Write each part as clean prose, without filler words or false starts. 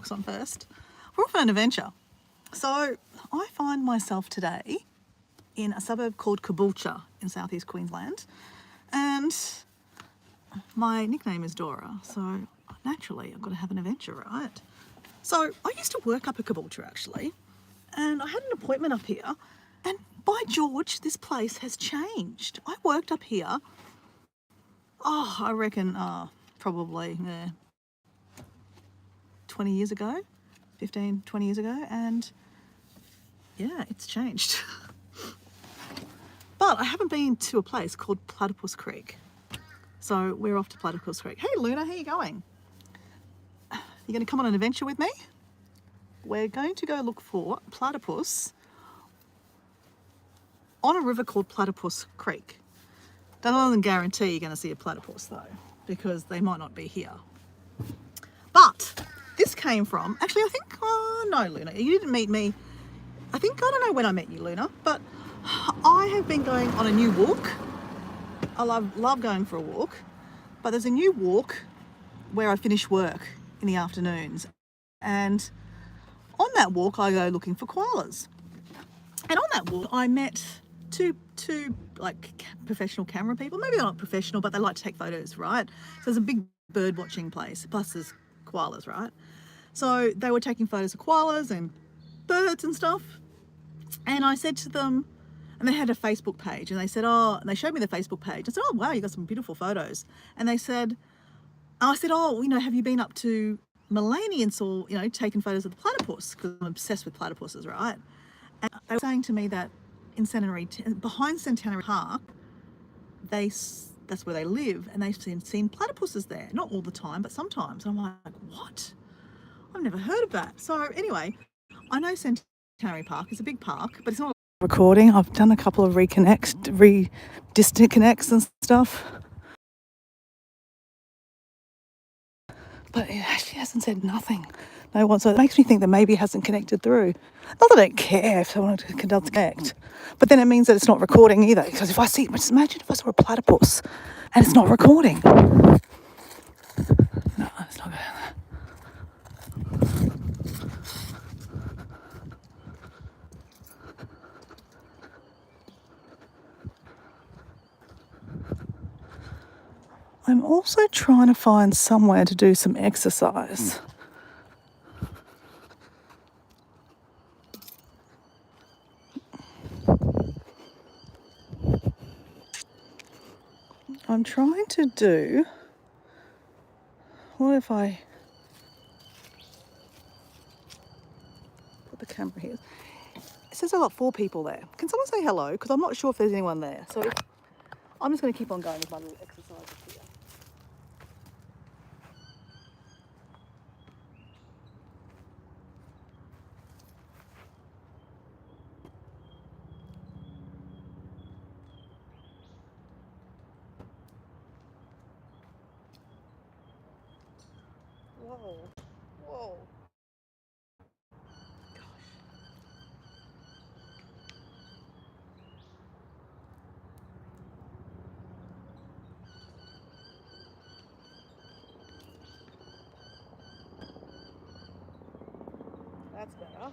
socks on first. We're off on an adventure. So I find myself today in a suburb called Caboolture in southeast Queensland, and my nickname is Dora, so naturally I've got to have an adventure, right? So I used to work up at Caboolture actually, and I had an appointment up here, and by George, this place has changed. I worked up here, I reckon probably 20 years ago, 15, 20 years ago, and yeah, it's changed. But I haven't been to a place called Platypus Creek. So we're off to Platypus Creek. Hey Luna, how you going? You gonna come on an adventure with me? We're going to go look for platypus on a river called Platypus Creek. Don't more than guarantee you're gonna see a platypus though, because they might not be here. But this came from, actually I think, oh no Luna, you didn't meet me. I don't know when I met you Luna, but I have been going on a new walk. I love going for a walk, but there's a new walk where I finish work in the afternoons. And on that walk I go looking for koalas. And on that walk I met two like professional camera people. Maybe they're not professional, but they like to take photos, right? So there's a big bird watching place, plus there's koalas, right? So they were taking photos of koalas and birds and stuff. And I said to them, and they had a Facebook page, and they said, and they showed me the Facebook page. I said, oh wow, you got some beautiful photos. And I said, have you been up to Mullaney and saw, taken photos of the platypus? Because I'm obsessed with platypuses, right? And they were saying to me that behind Centenary Park, that's where they live, and they've seen platypuses there. Not all the time, but sometimes. And I'm like, what? I've never heard of that. So anyway, I know Centenary Park is a big park, but it's not recording. I've done a couple of distant connects and stuff. But it actually hasn't said nothing. No one. So it makes me think that maybe it hasn't connected through. Not that I don't care if someone does connect, but then it means that it's not recording either. Because just imagine if I saw a platypus and it's not recording. No, it's not good. I'm also trying to find somewhere to do some exercise. I'm trying to do, what if I put the camera here? It says I've got 4 people there. Can someone say hello? Because I'm not sure if there's anyone there. So I'm just going to keep on going with my little exercises here. Whoa. That's better.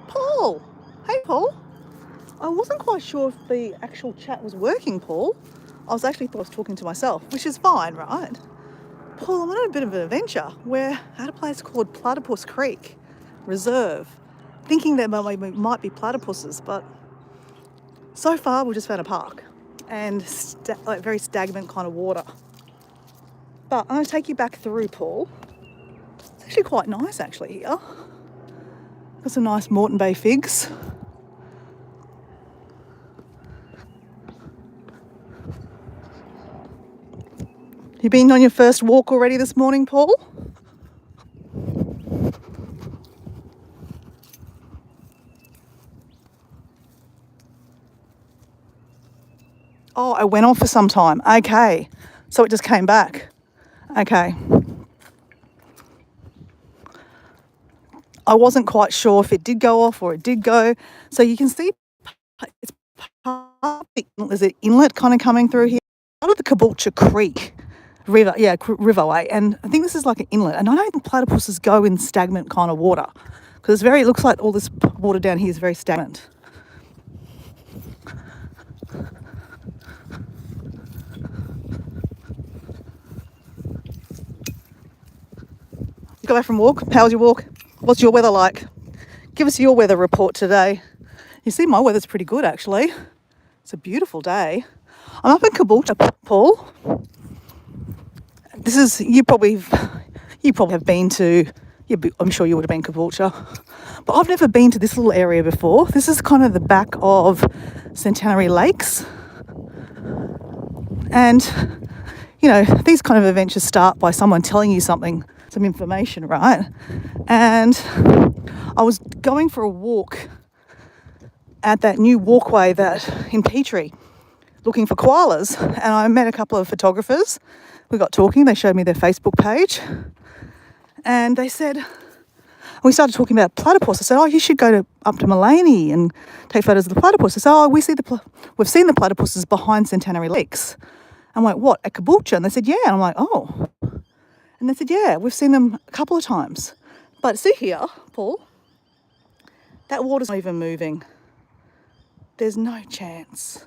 Paul! Hey Paul! I wasn't quite sure if the actual chat was working, Paul. I actually thought I was talking to myself, which is fine, right? Paul, I'm on a bit of an adventure. We're at a place called Platypus Creek Reserve, thinking that might be platypuses, but so far we've just found a park and very stagnant kind of water. But I'm going to take you back through, Paul. It's actually quite nice actually here. Got some nice Moreton Bay figs. You been on your first walk already this morning, Paul? Oh, I went off for some time. Okay. So it just came back. Okay. I wasn't quite sure if it did go off or it did go. So you can see it's part of the, there's an inlet kind of coming through here. Part of the Caboolture Creek river, riverway. And I think this is like an inlet. And I don't think platypuses go in stagnant kind of water because it looks like all this water down here is very stagnant. You got back from walk? How was your walk? What's your weather like? Give us your weather report today. You see, my weather's pretty good actually. It's a beautiful day. I'm up in Caboolture, Paul. This is you probably have been to. I'm sure you would have been Caboolture, but I've never been to this little area before. This is kind of the back of Centenary Lakes, and you know these kind of adventures start by someone telling you something, some information, right? And I was going for a walk at that new walkway that in Petrie, looking for koalas, and I met a couple of photographers. We got talking. They showed me their Facebook page, and they said, we started talking about platypus. I said, oh, you should go up to Mullaney and take photos of the platypus. I said, oh, we've seen the platypuses behind Centenary Lakes. I'm like, what, at Caboolture? And they said, yeah. And I'm like, oh. And they said, yeah, we've seen them a couple of times. But see here, Paul, that water's not even moving. There's no chance.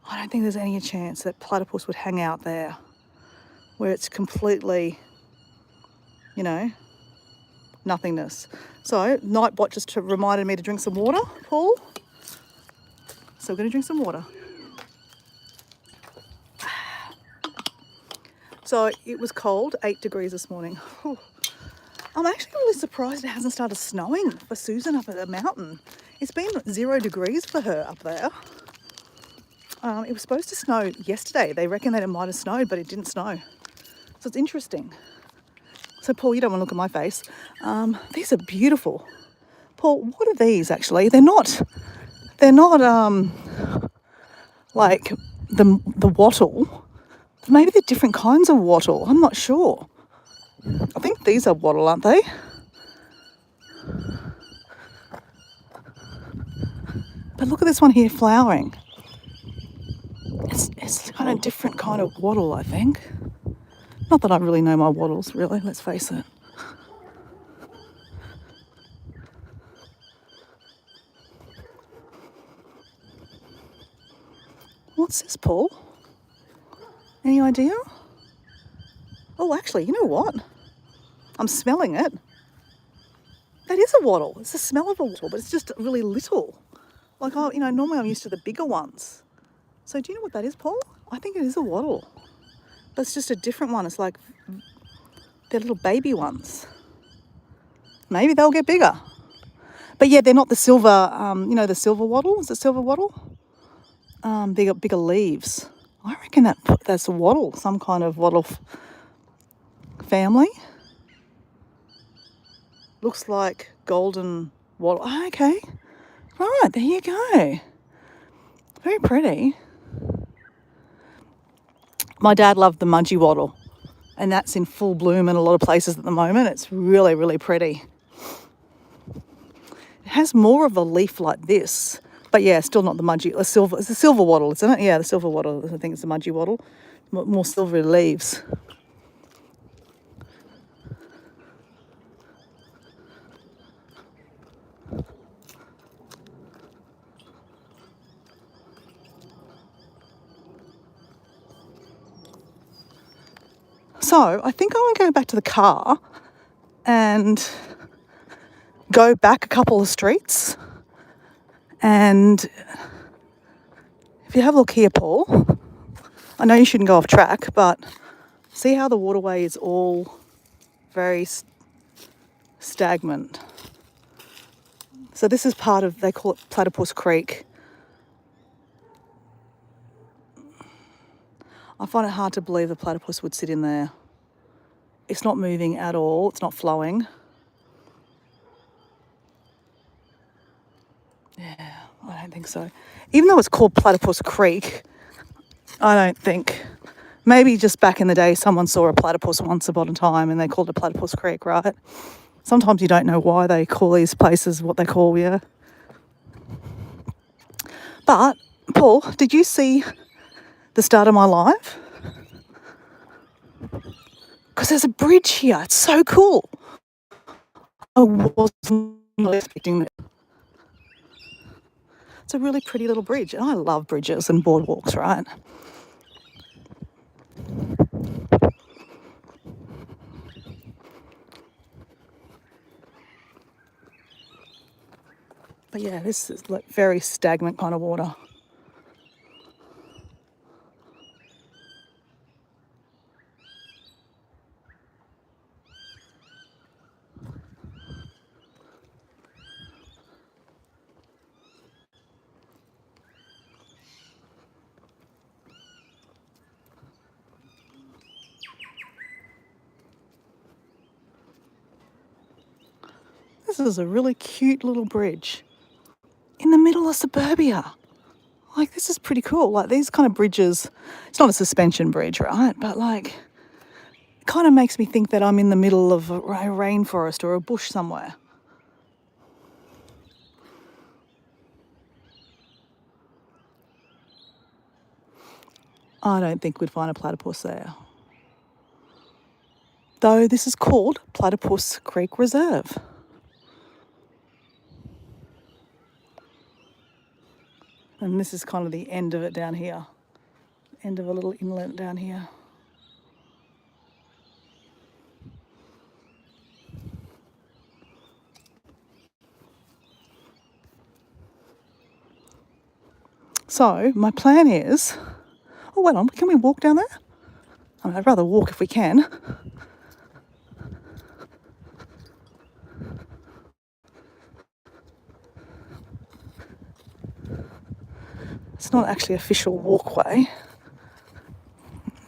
I don't think there's any chance that platypus would hang out there where it's completely, nothingness. So Nightbot just reminded me to drink some water, Paul. So we're going to drink some water. So it was cold, 8 degrees this morning. Whew. I'm actually really surprised it hasn't started snowing for Susan up at the mountain. It's been 0 degrees for her up there. It was supposed to snow yesterday. They reckon that it might have snowed, but it didn't snow. So it's interesting. So Paul, you don't want to look at my face. These are beautiful. Paul, what are these actually? They're not like the wattle. Maybe they're different kinds of wattle. I'm not sure. I think these are wattle, aren't they? But look at this one here flowering. It's kind of different kind of wattle, I think. Not that I really know my wattles, really, let's face it. What's this, Paul? Any idea? Oh, actually, you know what? I'm smelling it. That is a wattle. It's the smell of a wattle, but it's just really little. Like, normally I'm used to the bigger ones. So do you know what that is, Paul? I think it is a wattle. But it's just a different one. It's like they're little baby ones. Maybe they'll get bigger. But yeah, they're not the silver, the silver wattle. Is it silver wattle? They got bigger leaves. I reckon that's a wattle, some kind of wattle family. Looks like golden wattle. Oh, okay. Right, there you go. Very pretty. My dad loved the mudgy wattle, and that's in full bloom in a lot of places at the moment. It's really, really pretty. It has more of a leaf like this, but yeah, still not the mudgy. It's the silver wattle, isn't it? Yeah, the silver wattle. I think it's the mudgy wattle. More silvery leaves. So I think I want to go back to the car and go back a couple of streets. And if you have a look here, Paul, I know you shouldn't go off track, but see how the waterway is all very stagnant. So this is part of, they call it Platypus Creek. I find it hard to believe the platypus would sit in there. It's not moving at all. It's not flowing. Yeah, I don't think so. Even though it's called Platypus Creek, I don't think Maybe just back in the day, someone saw a platypus once upon a time and they called it Platypus Creek, right? Sometimes you don't know why they call these places what they call, yeah. But, Paul, did you see the start of my live? Because there's a bridge here. It's so cool. I wasn't expecting it. It's a really pretty little bridge. And I love bridges and boardwalks, right? But yeah, this is like very stagnant kind of water. This is a really cute little bridge in the middle of suburbia. Like, this is pretty cool. Like, these kind of bridges, it's not a suspension bridge, right? But, like, it kind of makes me think that I'm in the middle of a rainforest or a bush somewhere. I don't think we'd find a platypus there. Though this is called Platypus Creek Reserve. And this is kind of the end of it down here. End of a little inlet down here. So my plan is, oh, wait on, can we walk down there? I mean, I'd rather walk if we can. It's not actually official walkway.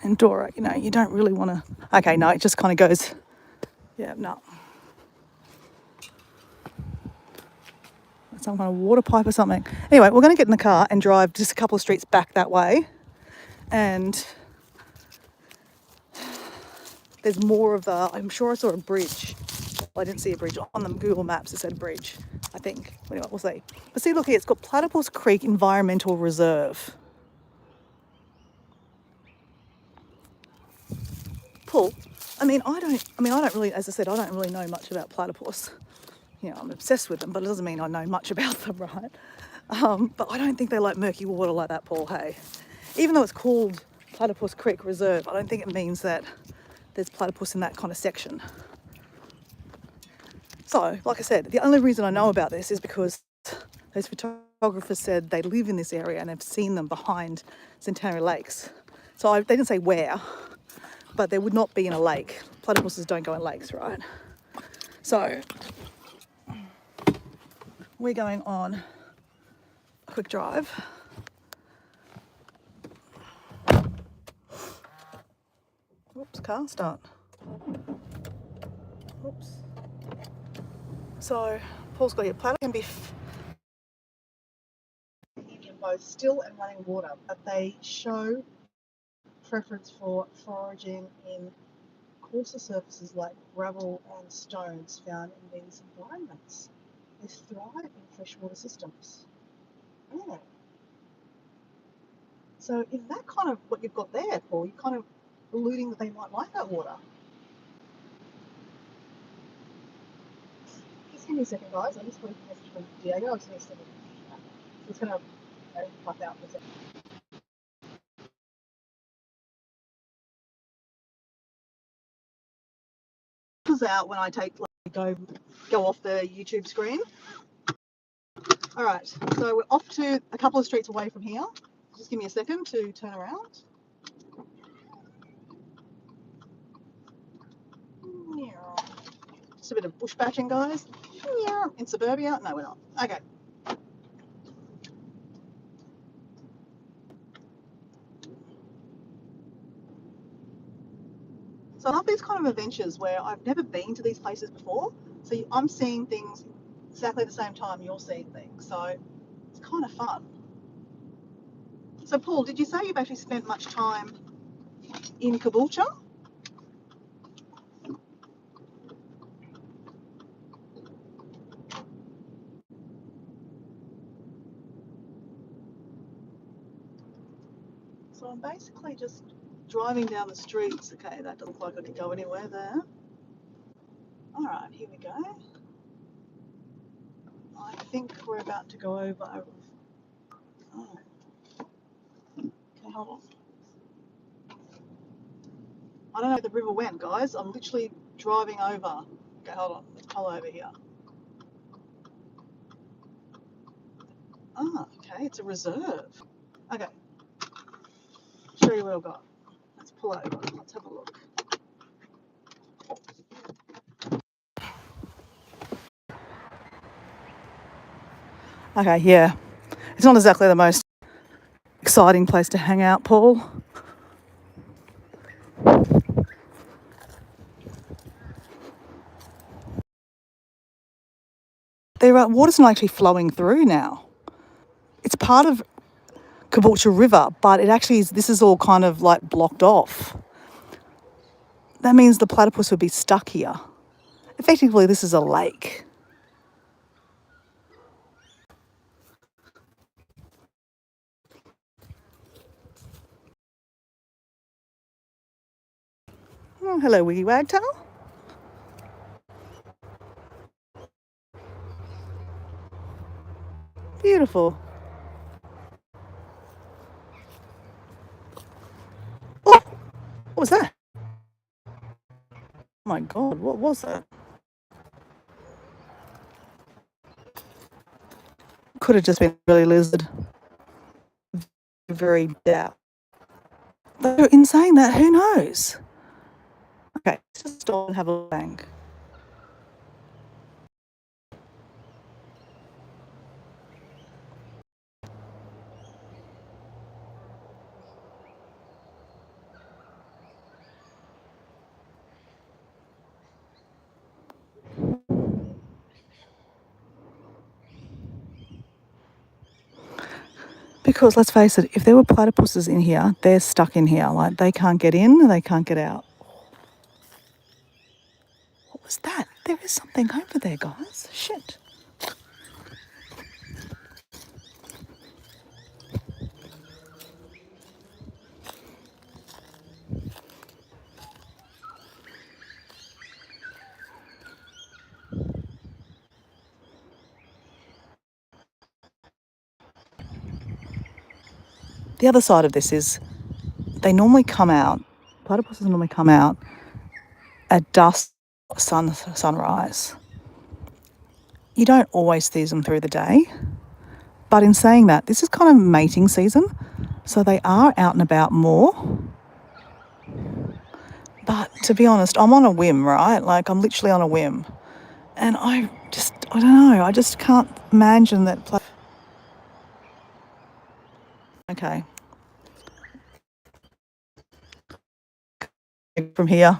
And Dora, you know, you don't really want to... Okay, no, it just kind of goes... Yeah, no. Some kind of water pipe or something. Anyway, we're going to get in the car and drive just a couple of streets back that way. And there's more of the... I'm sure I saw a bridge. Well, I didn't see a bridge. On the Google Maps it said bridge, I think. Anyway, we'll see. But see, look here, it's got Platypus Creek Environmental Reserve. Paul, I don't really, as I said, I don't really know much about platypus. You know, I'm obsessed with them, but it doesn't mean I know much about them, right? But I don't think they like murky water like that, Paul, hey? Even though it's called Platypus Creek Reserve, I don't think it means that there's platypus in that kind of section. So, like I said, the only reason I know about this is because those photographers said they live in this area and they've seen them behind Centenary Lakes. So they didn't say where, but they would not be in a lake. Platypuses don't go in lakes, right? So we're going on a quick drive. Oops, car start. Oops. So Paul's got here. Platypus can be in both still and running water, but they show preference for foraging in coarser surfaces like gravel and stones found in these environments. They thrive in freshwater systems. Yeah. So is that kind of what you've got there, Paul? You're kind of alluding that they might like that water. Just give me a second, guys. I'm just waiting for a message from Diego. I just need to send it. It's going to pop out for a second. Out when I go off the YouTube screen. All right, so we're off to a couple of streets away from here. Just give me a second to turn around. Just a bit of bush bashing, guys. In suburbia. No, we're not. Okay. So I love these kind of adventures where I've never been to these places before. So I'm seeing things exactly the same time you're seeing things. So it's kind of fun. So Paul, did you say you've actually spent much time in Caboolture. So I'm basically just driving down the streets. Okay, that doesn't look like I can go anywhere there. All right, here we go. I think we're about to go over. Oh, okay, hold on. I don't know where the river went, guys. I'm literally driving over. Okay, hold on. Let's pull over here. Ah, okay, it's a reserve. Okay, show you what I've got. Let's pull over. Let's have a look. Okay, yeah. It's not exactly the most exciting place to hang out, Paul. Water's not actually flowing through now. It's part of Caboolture River, but it actually is, this is all kind of like blocked off. That means the platypus would be stuck here. Effectively, this is a lake. Oh, hello, Wiggy Wagtail. Beautiful. Oh, what was that? Oh my God, what was that? Could have just been a really lizard. Very doubt. Though in saying that, who knows? Okay, let's just stop and have a bang. Because let's face it, if there were platypuses in here, they're stuck in here. Like they can't get in, they can't get out. What was that? There is something over there, guys. Shit. The other side of this is they normally come out, platypuses normally come out at dusk, sunrise. You don't always see them through the day. But in saying that, this is kind of mating season. So they are out and about more. But to be honest, I'm on a whim, right? Like I'm literally on a whim. And I don't know, I just can't imagine that. Okay. From here.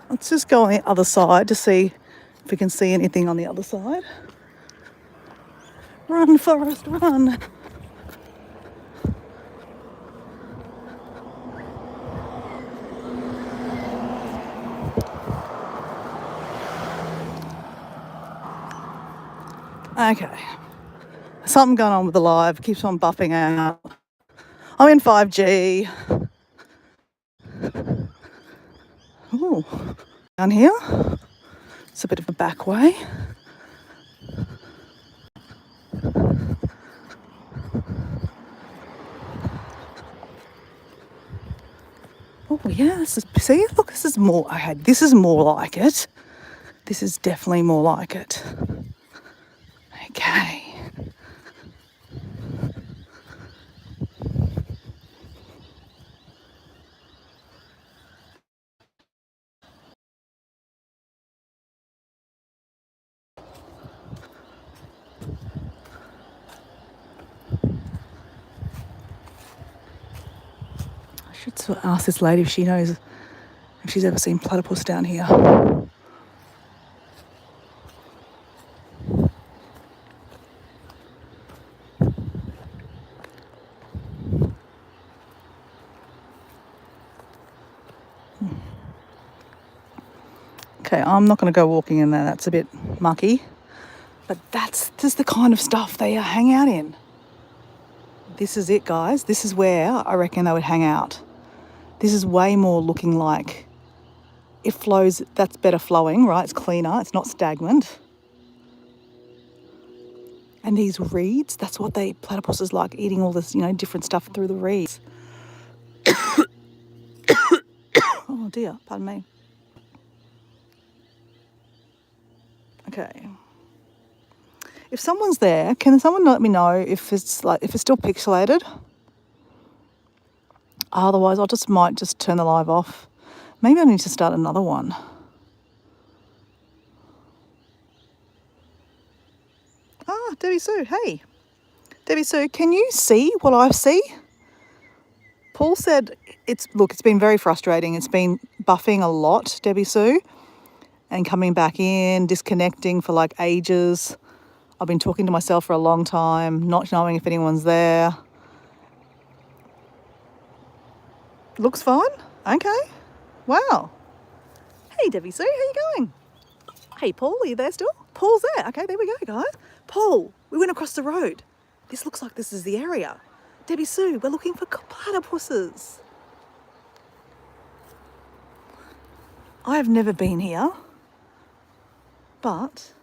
Let's just go on the other side to see if we can see anything on the other side. Run, Forrest, run. Okay. Something going on with the live. Keeps on buffing out. I'm in 5G. Ooh. Down here. It's a bit of a back way. Oh yeah, see, look, this is more, this is more like it. This is definitely more like it. Okay. should sort of ask this lady if she knows if she's ever seen platypus down here. Okay, I'm not going to go walking in there. That's a bit mucky. But this is the kind of stuff they hang out in. This is it, guys. This is where I reckon they would hang out. This is way more looking like it flows. That's better flowing, right? It's cleaner. It's not stagnant. And these reeds, that's what platypuses like, eating all this, different stuff through the reeds. Oh dear, pardon me. Okay. If someone's there, can someone let me know if it's still pixelated? Otherwise, might just turn the live off. Maybe I need to start another one. Ah, Debbie Sue, hey. Debbie Sue, can you see what I see? Paul said it's been very frustrating. It's been buffing a lot, Debbie Sue, and coming back in, disconnecting for like ages. I've been talking to myself for a long time, not knowing if anyone's there. Looks fine? Okay. Wow. Hey, Debbie Sue, how you going? Hey, Paul, are you there still? Paul's there. Okay, there we go, guys. Paul, we went across the road. This looks like this is the area. Debbie Sue, we're looking for platypuses. I have never been here, but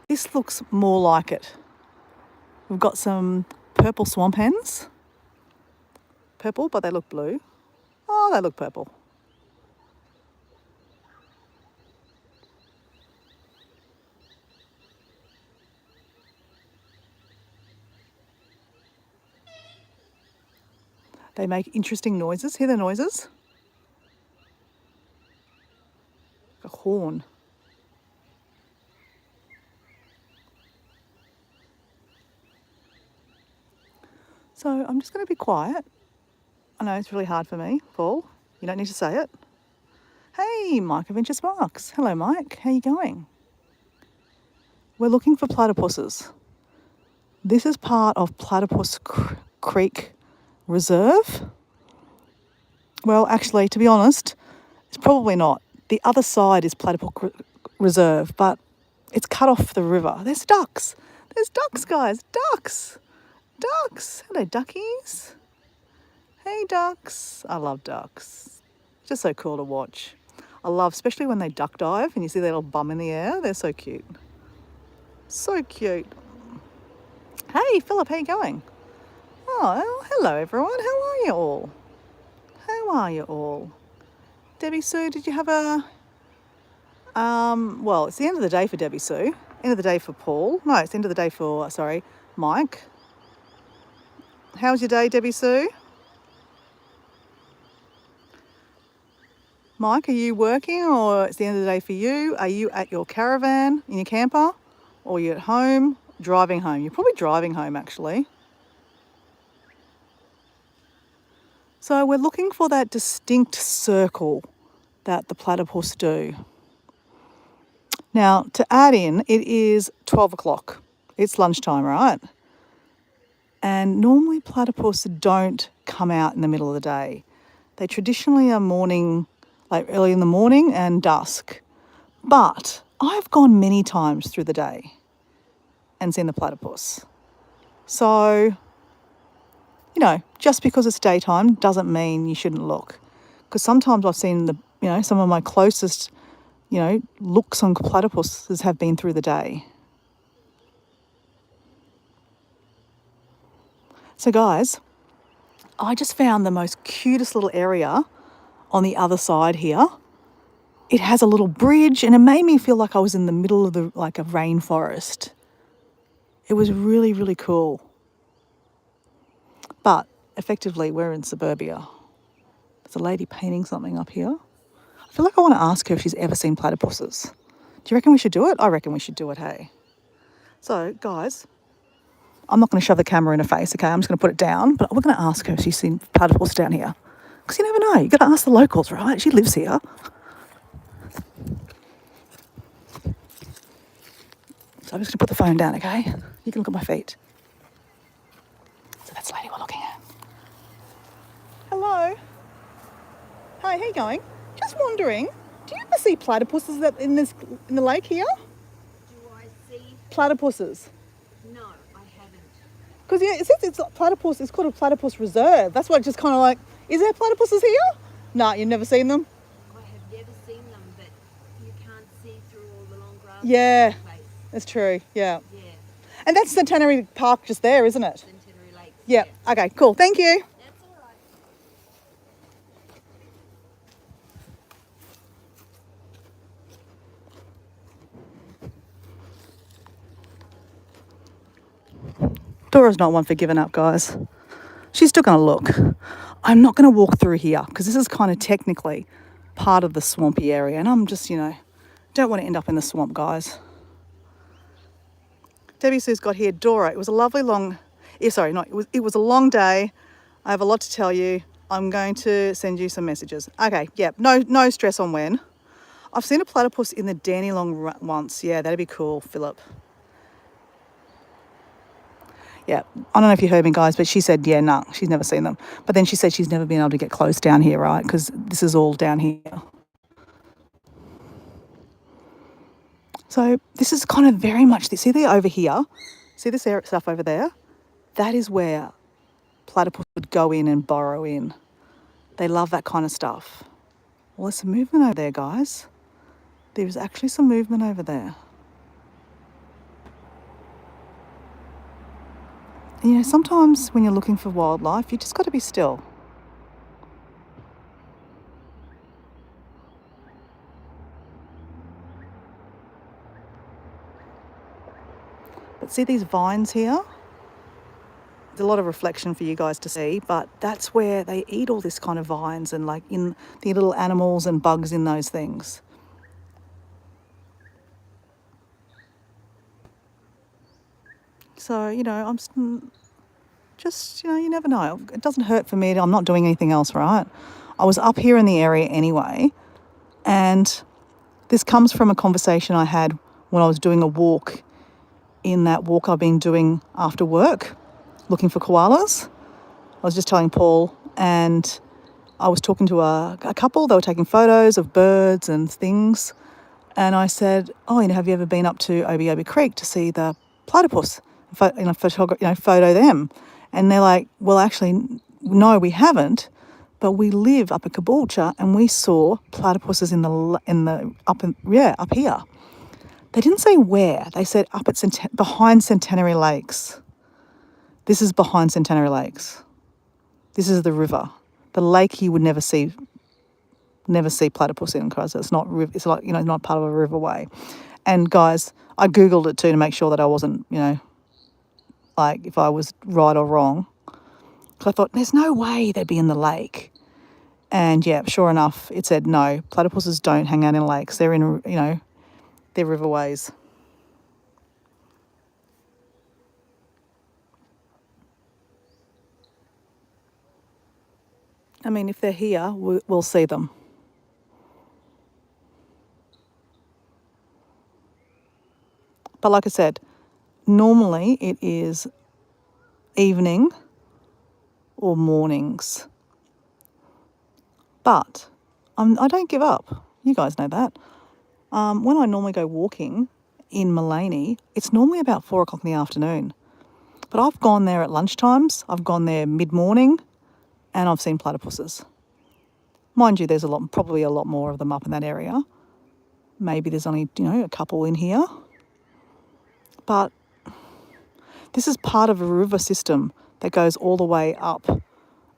this looks more like it. We've got some purple swamp hens. Purple, but they look blue. Oh, they look purple. They make interesting noises. Hear the noises? A horn. So I'm just going to be quiet. I know it's really hard for me, Paul. You don't need to say it. Hey, Mike of Inches Marks. Hello, Mike. How you going? We're looking for platypuses. This is part of Platypus Creek Reserve. Well, actually, to be honest, it's probably not. The other side is Platypus Reserve, but it's cut off the river. There's ducks. There's ducks, guys. Ducks. Ducks. Hello, duckies. Hey, ducks. I love ducks. Just so cool to watch. I love, especially when they duck dive and you see their little bum in the air. They're so cute. So cute. Hey, Philip, how you going? Oh, hello, everyone. How are you all? How are you all? Debbie Sue, did you have a... well, it's the end of the day for Debbie Sue. End of the day for Paul. No, it's the end of the day for, Mike. How was your day, Debbie Sue? Mike, are you working or it's the end of the day for you? Are you at your caravan in your camper? Or are you at home, driving home? You're probably driving home, actually. So we're looking for that distinct circle that the platypus do. Now, to add in, it is 12 o'clock. It's lunchtime, right? And normally platypus don't come out in the middle of the day. They traditionally are morning, like early in the morning and dusk. But I've gone many times through the day and seen the platypus. So, just because it's daytime doesn't mean you shouldn't look. Because sometimes I've seen some of my closest, looks on platypuses have been through the day. So guys, I just found the most cutest little area on the other side here. It has a little bridge and it made me feel like I was in the middle of a rainforest. It was really, really cool. But effectively, we're in suburbia. There's a lady painting something up here. I feel like I want to ask her if she's ever seen platypuses. Do you reckon we should do it? I reckon we should do it, hey? So, guys, I'm not going to shove the camera in her face, okay? I'm just going to put it down. But we're going to ask her if she's seen platypus down here. Because you never know. You've got to ask the locals, right? She lives here. So I'm just going to put the phone down, okay? You can look at my feet. So that's the lady we're looking at. Hello. Hi, how you going? Just wondering, do you ever see platypuses in the lake here? Do I see? Platypuses. No, I haven't. Because yeah, it says it's platypus. It's called a platypus reserve. That's what just kind of like. Is there platypuses here? No, you've never seen them. I have never seen them, but you can't see through all the long grass. Yeah, in this place. that's true. Yeah. Yeah, And that's Centenary Park just there, isn't it? Centenary Lakes. Yeah. Okay. Cool. Thank you. That's all right. Dora's not one for giving up, guys. She's still going to look. I'm not going to walk through here because this is kind of technically part of the swampy area, and I'm just, don't want to end up in the swamp, guys. Debbie Sue's got here. Dora, it was a lovely long. It was a long day. I have a lot to tell you. I'm going to send you some messages. Okay, yeah, no stress on when. I've seen a platypus in the Dandenong once. Yeah, that'd be cool, Philip. Yeah, I don't know if you heard me, guys, but she said, yeah, no, she's never seen them. But then she said she's never been able to get close down here, right? Because this is all down here. So this is kind of very much, see there over here, see this stuff over there? That is where platypus would go in and burrow in. They love that kind of stuff. Well, there's some movement over there, guys. There's actually some movement over there. And, sometimes when you're looking for wildlife, you just got to be still. But see these vines here? There's a lot of reflection for you guys to see, but that's where they eat all this kind of vines and like in the little animals and bugs in those things. So, I'm just, you never know. It doesn't hurt for me. I'm not doing anything else, right? I was up here in the area anyway, and this comes from a conversation I had when I was doing a walk in that walk I've been doing after work, looking for koalas. I was just telling Paul, and I was talking to a couple. They were taking photos of birds and things. And I said, oh, have you ever been up to Obi Obi Creek to see the platypus, photo them? And they're like, well, actually, no, we haven't. But we live up at Caboolture and we saw platypuses up here. They didn't say where. They said up at behind Centenary Lakes. This is behind Centenary Lakes. This is the river. The lake you would never see platypus in because it's not not part of a riverway. And guys, I googled it too to make sure that I wasn't like if I was right or wrong. Because I thought there's no way they'd be in the lake. And yeah, sure enough, it said no. Platypuses don't hang out in lakes. They're in they're riverways. I mean, if they're here, we'll see them. But like I said, normally it is evening or mornings. But I don't give up. You guys know that. When I normally go walking in Mullaney, it's normally about 4 o'clock in the afternoon. But I've gone there at lunchtimes. I've gone there mid-morning, and I've seen platypuses. Mind you, there's probably a lot more of them up in that area. Maybe there's only, a couple in here. But this is part of a river system that goes all the way up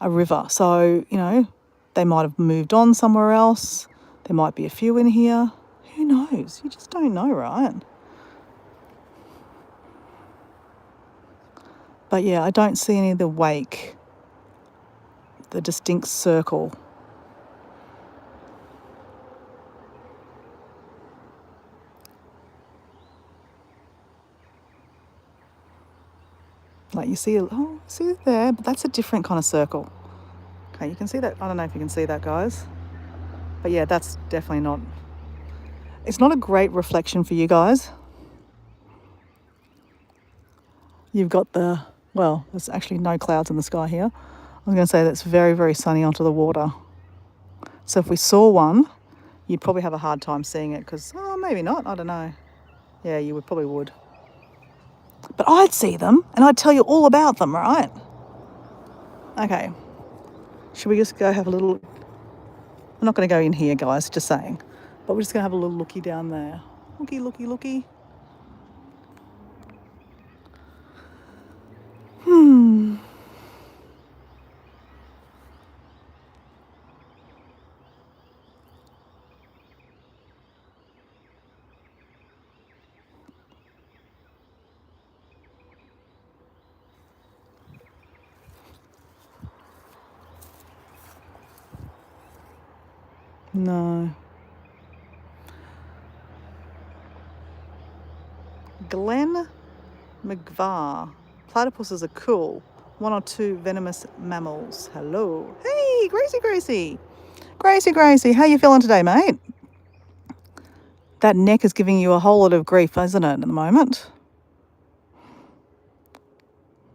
a river. So, they might have moved on somewhere else. There might be a few in here. Who knows? You just don't know, right? But yeah, I don't see any of the wake, the distinct circle. Like you see, oh, see it there, but that's a different kind of circle. Okay, you can see that. I don't know if you can see that, guys. But yeah, that's definitely not, it's not a great reflection for you guys. You've got the, well, there's actually no clouds in the sky here. I was going to say that's very, very sunny onto the water. So if we saw one, you'd probably have a hard time seeing it because, oh, maybe not, I don't know. Yeah, you probably would. But I'd see them and I'd tell you all about them, right? Okay. Should we just go have a little... I'm not going to go in here, guys, just saying. But we're just going to have a little looky down there. Looky, looky, looky. No. Glen McVar. Platypuses are cool. 1 or 2 venomous mammals. Hello. Hey, Gracie, Gracie. Gracie, Gracie, how you feeling today, mate? That neck is giving you a whole lot of grief, isn't it, at the moment?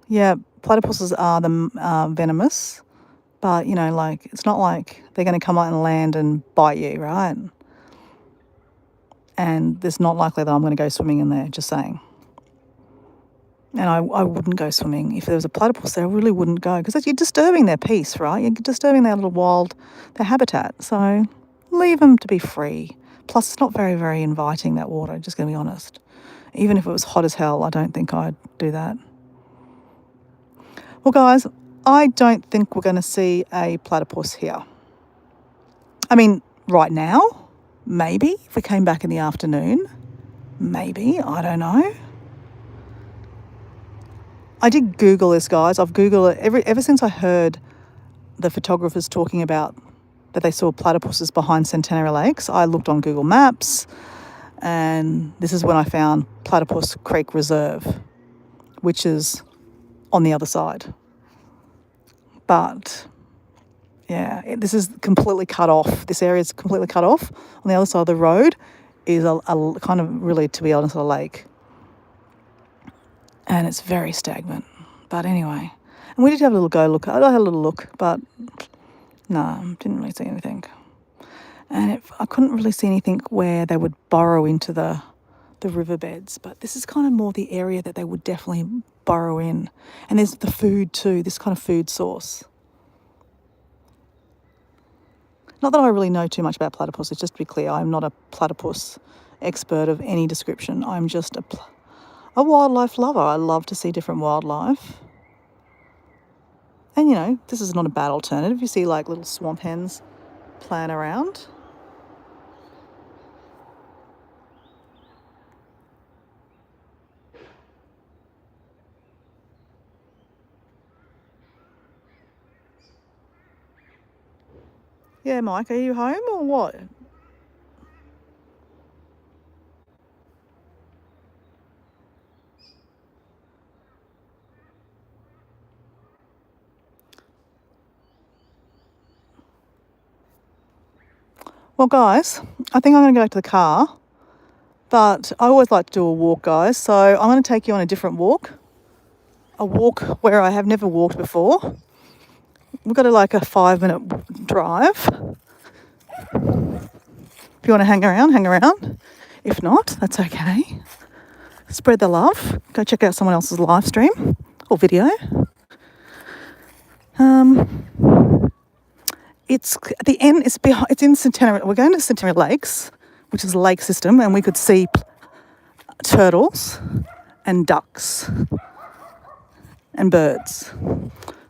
Yeah, platypuses are the venomous, but, you know, like, it's not like they're going to come out and land and bite you, right? And it's not likely that I'm going to go swimming in there, just saying. And I wouldn't go swimming. If there was a platypus there, I really wouldn't go because you're disturbing their peace, right? You're disturbing their little their habitat. So leave them to be free. Plus, it's not very, very inviting, that water, just going to be honest. Even if it was hot as hell, I don't think I'd do that. Well, guys, I don't think we're going to see a platypus here. I mean, right now, maybe. If we came back in the afternoon, maybe. I don't know. I did Google this, guys. I've Googled it ever since I heard the photographers talking about that they saw platypuses behind Centenary Lakes. I looked on Google Maps, and this is when I found Platypus Creek Reserve, which is on the other side. But yeah, this is completely cut off. This area is completely cut off. On the other side of the road is a kind of, really, to be honest, a lake. And it's very stagnant. But anyway, and we did have a little look. I had a little look, but no, didn't really see anything. And I couldn't really see anything where they would burrow into the riverbeds. But this is kind of more the area that they would definitely burrow in. And there's the food too, this kind of food source. Not that I really know too much about platypuses, just to be clear. I'm not a platypus expert of any description. I'm just a wildlife lover. I love to see different wildlife. And, you know, this is not a bad alternative. You see, like, little swamp hens playing around. Yeah, Mike, are you home or what? Well, guys, I think I'm going to go back to the car, but I always like to do a walk, guys, so I'm going to take you on a different walk, a walk where I have never walked before. We've got a 5-minute drive. If you want to hang around. If not, that's okay. Spread the love. Go check out someone else's live stream or video. It's at the end. It's in Centenary. We're going to Centenary Lakes, which is a lake system, and we could see turtles and ducks and birds.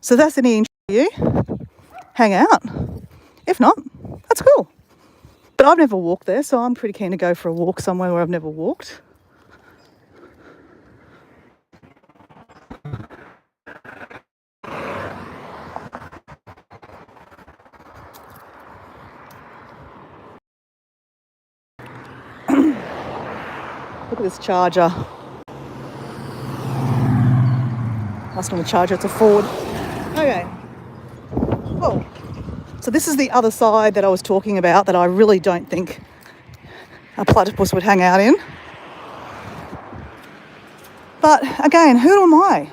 So that's any interest to you. Hang out. If not, that's cool. But I've never walked there, so I'm pretty keen to go for a walk somewhere where I've never walked. Look at this charger. That's not a charger, it's a Ford. Okay. Oh. So this is the other side that I was talking about that I really don't think a platypus would hang out in. But again, who am I?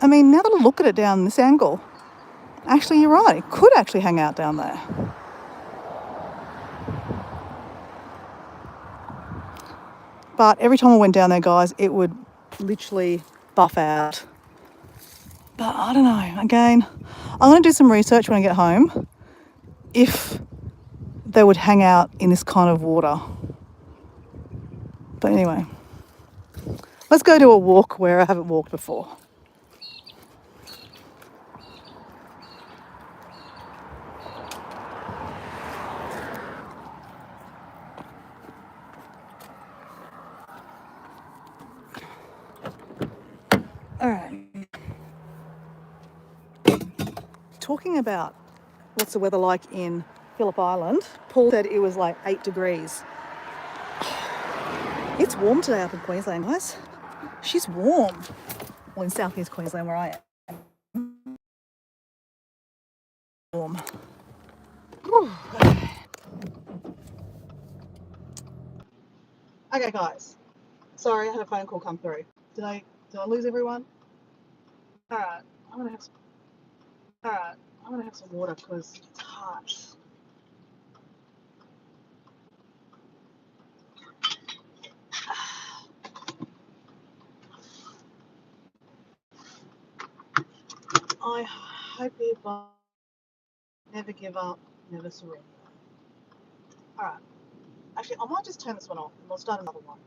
I mean, now that I look at it down this angle, actually you're right, it could actually hang out down there. But every time I went down there, guys, it would literally buff out. But I don't know, again, I'm going to do some research when I get home if they would hang out in this kind of water. But anyway, let's go to a walk where I haven't walked before. All right. Talking about what's the weather like in Phillip Island, Paul said it was like 8 degrees. It's warm today up in Queensland, guys. She's warm. Well, in southeast Queensland where I am. Warm. Okay, guys. Sorry, I had a phone call come through. Did I lose everyone? All right. I'm gonna have some water because it's hot. I hope you never give up, never surrender. All right. Actually, I might just turn this one off and we'll start another one.